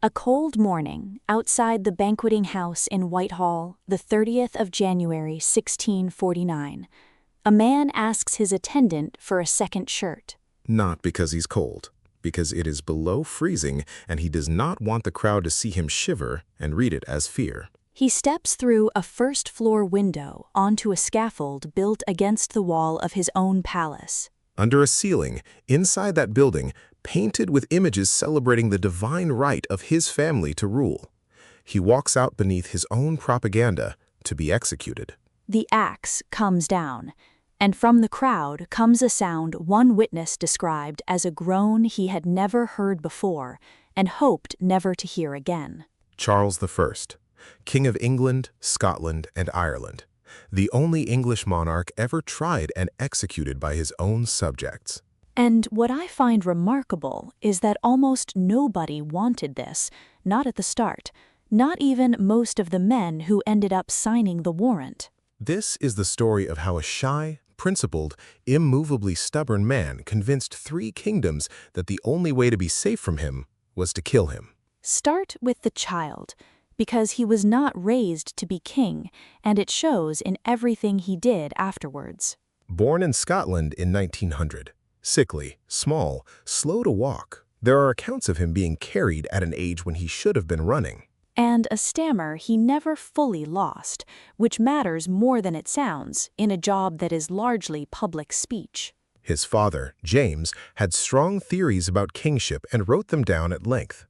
A cold morning, outside the banqueting house in Whitehall, the 30th of January, 1649, a man asks his attendant for a second shirt. Not because he's cold, because it is below freezing and he does not want the crowd to see him shiver and read it as fear. He steps through a first-floor window onto a scaffold built against the wall of his own palace. Under a ceiling, inside that building, painted with images celebrating the divine right of his family to rule. He walks out beneath his own propaganda to be executed. The axe comes down, and from the crowd comes a sound one witness described as a groan he had never heard before and hoped never to hear again. Charles I, King of England, Scotland, and Ireland, the only English monarch ever tried and executed by his own subjects. And what I find remarkable is that almost nobody wanted this, not at the start, not even most of the men who ended up signing the warrant. This is the story of how a shy, principled, immovably stubborn man convinced 3 kingdoms that the only way to be safe from him was to kill him. Start with the child, because he was not raised to be king, and it shows in everything he did afterwards. Born in Scotland in 1900, sickly, small, slow to walk, there are accounts of him being carried at an age when he should have been running. And a stammer he never fully lost, which matters more than it sounds in a job that is largely public speech. His father, James, had strong theories about kingship and wrote them down at length.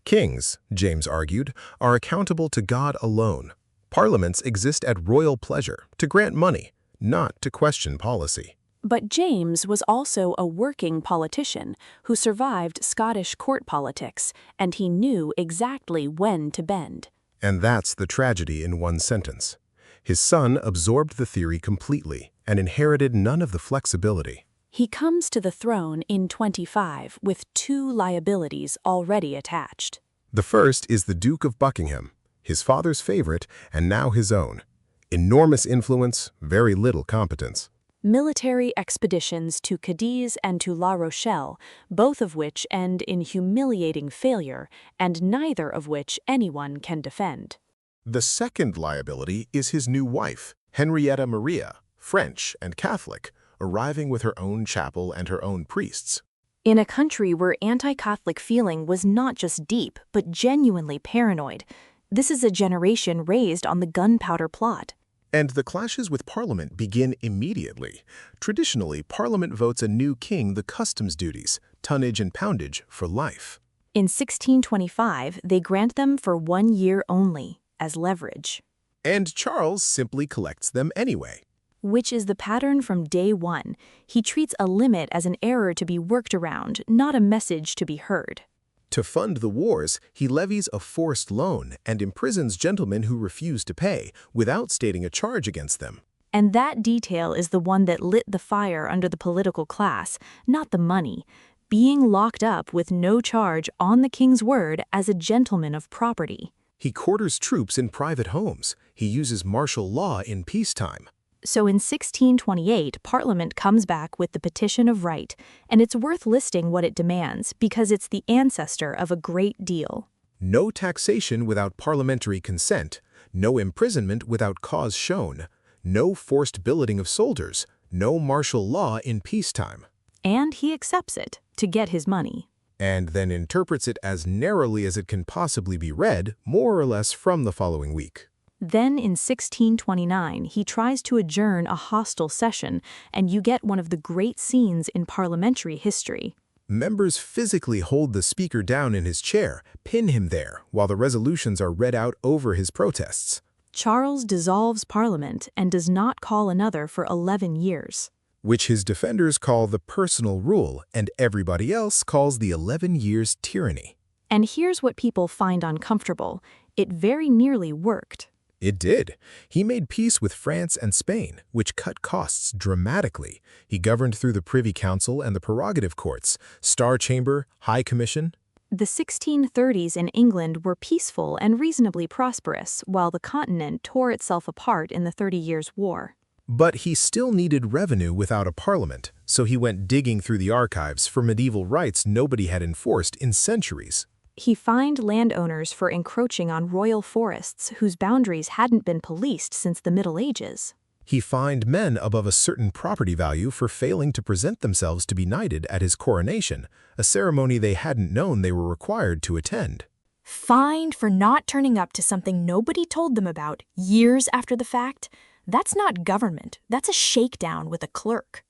Kings, James argued, are accountable to God alone. Parliaments exist at royal pleasure, to grant money, not to question policy. But James was also a working politician who survived Scottish court politics, and he knew exactly when to bend. And that's the tragedy in one sentence. His son absorbed the theory completely and inherited none of the flexibility. He comes to the throne in 25 with 2 liabilities already attached. The first is the Duke of Buckingham, his father's favorite and now his own. Enormous influence, very little competence. Military expeditions to Cadiz and to La Rochelle, both of which end in humiliating failure, and neither of which anyone can defend. The second liability is his new wife, Henrietta Maria, French and Catholic, arriving with her own chapel and her own priests. In a country where anti-Catholic feeling was not just deep, but genuinely paranoid, this is a generation raised on the gunpowder plot. And the clashes with Parliament begin immediately. Traditionally, Parliament votes a new king the customs duties, tonnage and poundage, for life. In 1625, they grant them for 1 year only, as leverage. And Charles simply collects them anyway. Which is the pattern from day one. He treats a limit as an error to be worked around, not a message to be heard. To fund the wars, he levies a forced loan and imprisons gentlemen who refuse to pay without stating a charge against them. And that detail is the one that lit the fire under the political class, not the money. Being locked up with no charge on the king's word as a gentleman of property. He quarters troops in private homes. He uses martial law in peacetime. So in 1628, Parliament comes back with the Petition of Right, and it's worth listing what it demands because it's the ancestor of a great deal. No taxation without parliamentary consent, no imprisonment without cause shown, no forced billeting of soldiers, no martial law in peacetime. And he accepts it to get his money. And then interprets it as narrowly as it can possibly be read, more or less from the following week. Then in 1629, he tries to adjourn a hostile session, and you get one of the great scenes in parliamentary history. Members physically hold the speaker down in his chair, pin him there, while the resolutions are read out over his protests. Charles dissolves Parliament and does not call another for 11 years. Which his defenders call the personal rule, and everybody else calls the 11 years tyranny. And here's what people find uncomfortable. It very nearly worked. It did. He made peace with France and Spain, which cut costs dramatically. He governed through the Privy Council and the prerogative courts, Star Chamber, High Commission. The 1630s in England were peaceful and reasonably prosperous, while the continent tore itself apart in the 30 Years' War. But he still needed revenue without a parliament, so he went digging through the archives for medieval rights nobody had enforced in centuries. He fined landowners for encroaching on royal forests whose boundaries hadn't been policed since the Middle Ages. He fined men above a certain property value for failing to present themselves to be knighted at his coronation, a ceremony they hadn't known they were required to attend. Fined for not turning up to something nobody told them about years after the fact? That's not government, that's a shakedown with a clerk.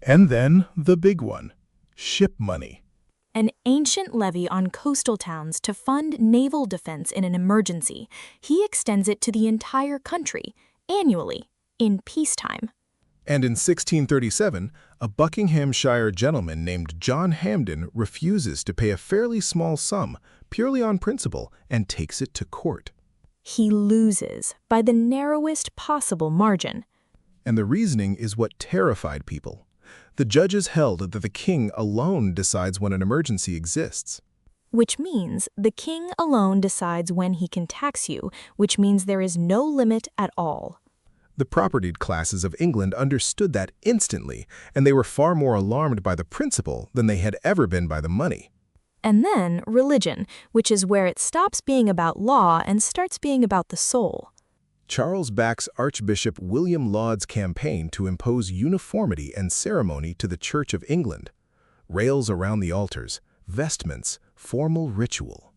And then the big one, ship money. An ancient levy on coastal towns to fund naval defense in an emergency. He extends it to the entire country, annually, in peacetime. And in 1637, a Buckinghamshire gentleman named John Hampden refuses to pay a fairly small sum, purely on principle, and takes it to court. He loses by the narrowest possible margin. And the reasoning is what terrified people. The judges held that the king alone decides when an emergency exists. Which means the king alone decides when he can tax you, which means there is no limit at all. The propertied classes of England understood that instantly, and they were far more alarmed by the principle than they had ever been by the money. And then religion, which is where it stops being about law and starts being about the soul. Charles backs Archbishop William Laud's campaign to impose uniformity and ceremony to the Church of England. Rails around the altars, vestments, formal ritual.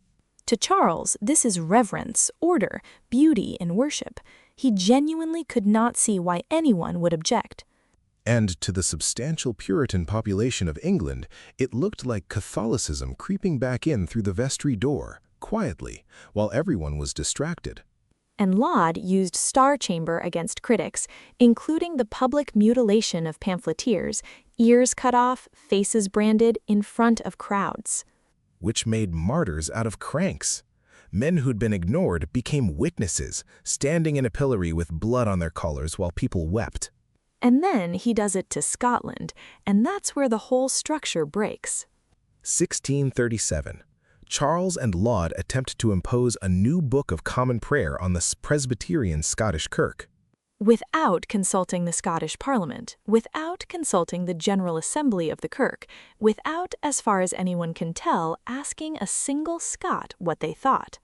To Charles, this is reverence, order, beauty in worship. He genuinely could not see why anyone would object. And to the substantial Puritan population of England, it looked like Catholicism creeping back in through the vestry door, quietly, while everyone was distracted. And Laud used Star Chamber against critics, including the public mutilation of pamphleteers, ears cut off, faces branded in front of crowds. Which made martyrs out of cranks. Men who'd been ignored became witnesses, standing in a pillory with blood on their collars while people wept. And then he does it to Scotland, and that's where the whole structure breaks. 1637. Charles and Laud attempt to impose a new Book of Common Prayer on the Presbyterian Scottish Kirk. Without consulting the Scottish Parliament, without consulting the General Assembly of the Kirk, without, as far as anyone can tell, asking a single Scot what they thought.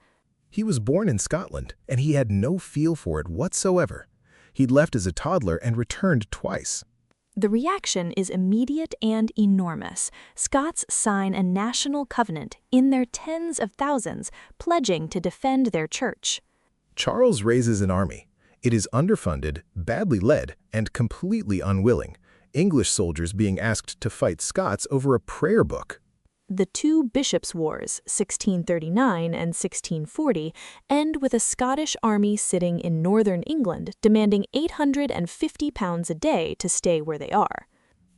He was born in Scotland, and he had no feel for it whatsoever. He'd left as a toddler and returned twice. The reaction is immediate and enormous. Scots sign a national covenant in their tens of thousands, pledging to defend their church. Charles raises an army. It is underfunded, badly led, and completely unwilling, English soldiers being asked to fight Scots over a prayer book. The two Bishops' Wars, 1639 and 1640, end with a Scottish army sitting in northern England demanding £850 a day to stay where they are.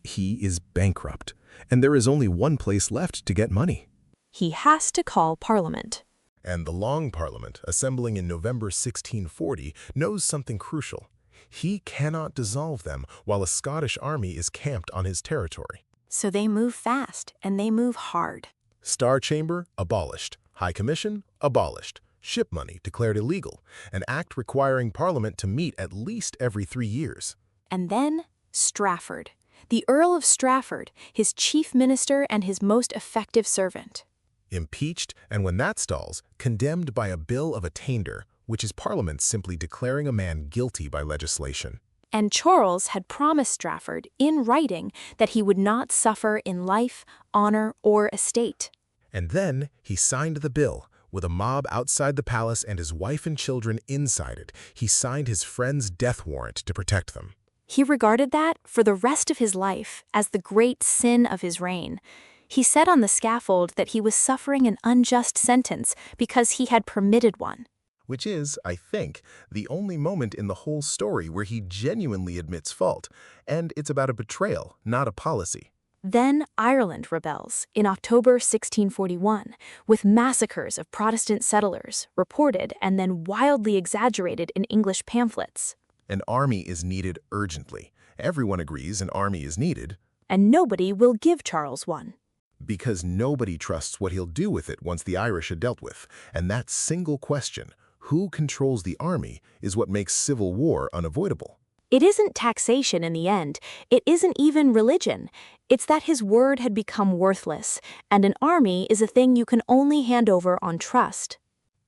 He is bankrupt, and there is only one place left to get money. He has to call Parliament. And the Long Parliament, assembling in November 1640, knows something crucial. He cannot dissolve them while a Scottish army is camped on his territory. So they move fast, and they move hard. Star Chamber, abolished. High Commission, abolished. Ship money, declared illegal. An act requiring Parliament to meet at least every 3 years. And then Strafford, the Earl of Strafford, his chief minister and his most effective servant. Impeached, and when that stalls, condemned by a Bill of Attainder, which is Parliament simply declaring a man guilty by legislation. And Charles had promised Strafford, in writing, that he would not suffer in life, honor, or estate. And then he signed the bill. With a mob outside the palace and his wife and children inside it, he signed his friend's death warrant to protect them. He regarded that, for the rest of his life, as the great sin of his reign. He said on the scaffold that he was suffering an unjust sentence because he had permitted one. Which is, I think, the only moment in the whole story where he genuinely admits fault, and it's about a betrayal, not a policy. Then Ireland rebels in October 1641, with massacres of Protestant settlers, reported and then wildly exaggerated in English pamphlets. An army is needed urgently. Everyone agrees an army is needed. And nobody will give Charles one. Because nobody trusts what he'll do with it once the Irish are dealt with, and that single question, who controls the army, is what makes civil war unavoidable. It isn't taxation in the end. It isn't even religion. It's that his word had become worthless, and an army is a thing you can only hand over on trust.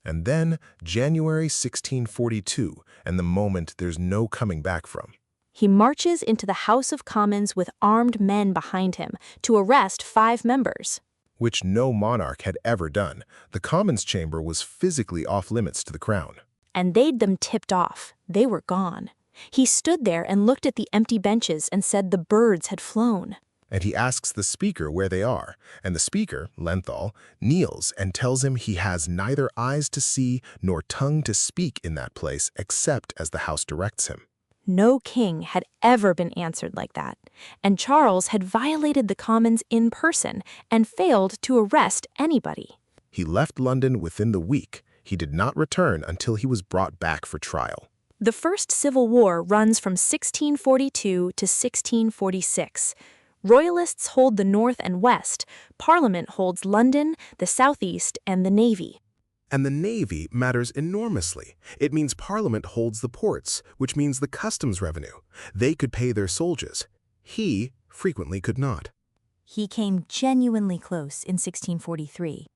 And then, January 1642, and the moment there's no coming back from. He marches into the House of Commons with armed men behind him to arrest 5 members. Which no monarch had ever done. The Commons chamber was physically off-limits to the crown. And they'd them tipped off. They were gone. He stood there and looked at the empty benches and said the birds had flown. And he asks the speaker where they are, and the speaker, Lenthal, kneels and tells him he has neither eyes to see nor tongue to speak in that place except as the House directs him. No king had ever been answered like that, and Charles had violated the Commons in person and failed to arrest anybody. He left London within the week. He did not return until he was brought back for trial. The First Civil War runs from 1642 to 1646. Royalists hold the North and West, Parliament holds London, the Southeast, and the Navy. And the Navy matters enormously. It means Parliament holds the ports, which means the customs revenue. They could pay their soldiers. He frequently could not. He came genuinely close in 1643.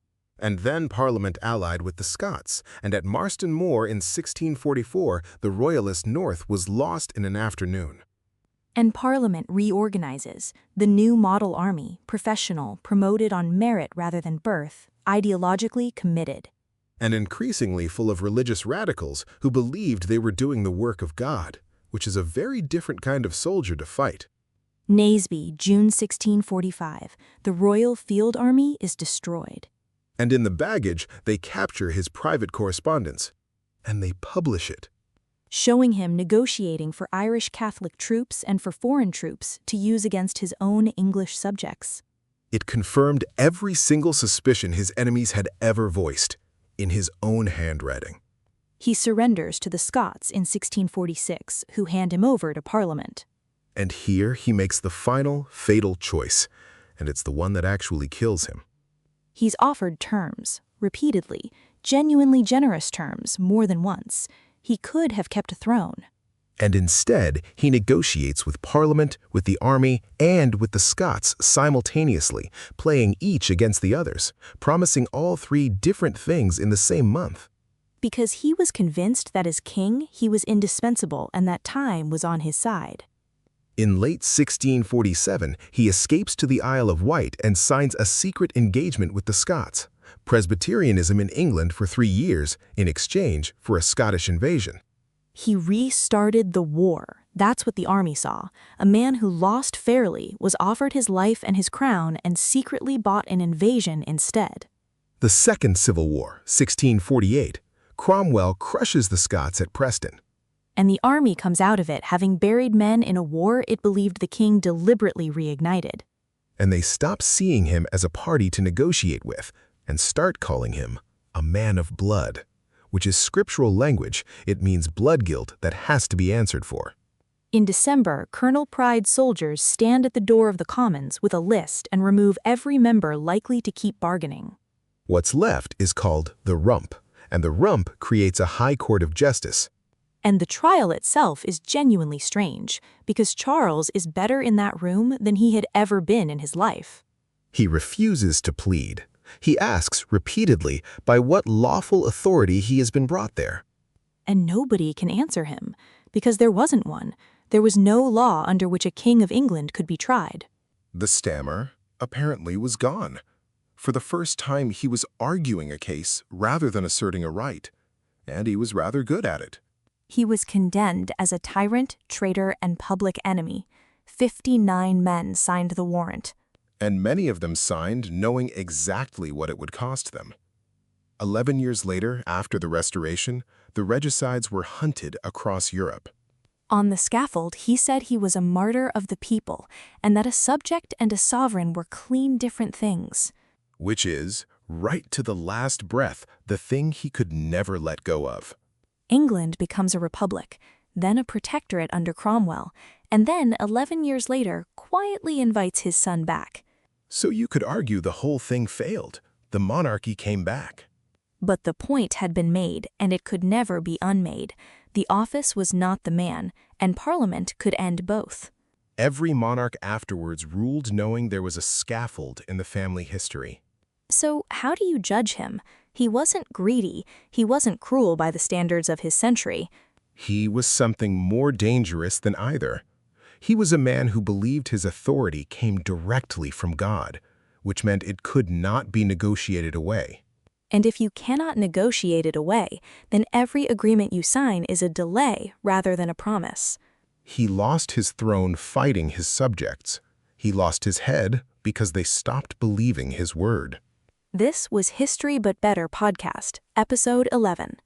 And then Parliament allied with the Scots, and at Marston Moor in 1644, the Royalist North was lost in an afternoon. And Parliament reorganizes. The new model army, professional, promoted on merit rather than birth, ideologically committed. And increasingly full of religious radicals who believed they were doing the work of God, which is a very different kind of soldier to fight. Naseby, June 1645. The Royal Field Army is destroyed. And in the baggage, they capture his private correspondence, and they publish it. Showing him negotiating for Irish Catholic troops and for foreign troops to use against his own English subjects. It confirmed every single suspicion his enemies had ever voiced, in his own handwriting. He surrenders to the Scots in 1646, who hand him over to Parliament. And here he makes the final, fatal choice, and it's the one that actually kills him. He's offered terms, repeatedly, genuinely generous terms, more than once. He could have kept a throne. And instead, he negotiates with Parliament, with the army, and with the Scots simultaneously, playing each against the others, promising all 3 different things in the same month. Because he was convinced that as king, he was indispensable and that time was on his side. In late 1647, he escapes to the Isle of Wight and signs a secret engagement with the Scots, Presbyterianism in England for 3 years in exchange for a Scottish invasion. He restarted the war. That's what the army saw. A man who lost fairly was offered his life and his crown and secretly bought an invasion instead. The Second Civil War, 1648, Cromwell crushes the Scots at Preston. And the army comes out of it having buried men in a war it believed the king deliberately reignited. And they stop seeing him as a party to negotiate with and start calling him a man of blood, which is scriptural language. It means blood guilt that has to be answered for. In December, Colonel Pride's soldiers stand at the door of the Commons with a list and remove every member likely to keep bargaining. What's left is called the Rump, and the Rump creates a high court of justice. And the trial itself is genuinely strange, because Charles is better in that room than he had ever been in his life. He refuses to plead. He asks repeatedly by what lawful authority he has been brought there. And nobody can answer him, because there wasn't one. There was no law under which a king of England could be tried. The stammer apparently was gone. For the first time, he was arguing a case rather than asserting a right, and he was rather good at it. He was condemned as a tyrant, traitor, and public enemy. 59 men signed the warrant. And many of them signed knowing exactly what it would cost them. 11 years later, after the Restoration, the regicides were hunted across Europe. On the scaffold, he said he was a martyr of the people, and that a subject and a sovereign were clean different things. Which is, right to the last breath, the thing he could never let go of. England becomes a republic, then a protectorate under Cromwell, and then 11 years later quietly invites his son back. So you could argue the whole thing failed. The monarchy came back. But the point had been made, and it could never be unmade. The office was not the man, and Parliament could end both. Every monarch afterwards ruled knowing there was a scaffold in the family history. So how do you judge him? He wasn't greedy, he wasn't cruel by the standards of his century. He was something more dangerous than either. He was a man who believed his authority came directly from God, which meant it could not be negotiated away. And if you cannot negotiate it away, then every agreement you sign is a delay rather than a promise. He lost his throne fighting his subjects. He lost his head because they stopped believing his word. This was History But Better podcast, episode 11.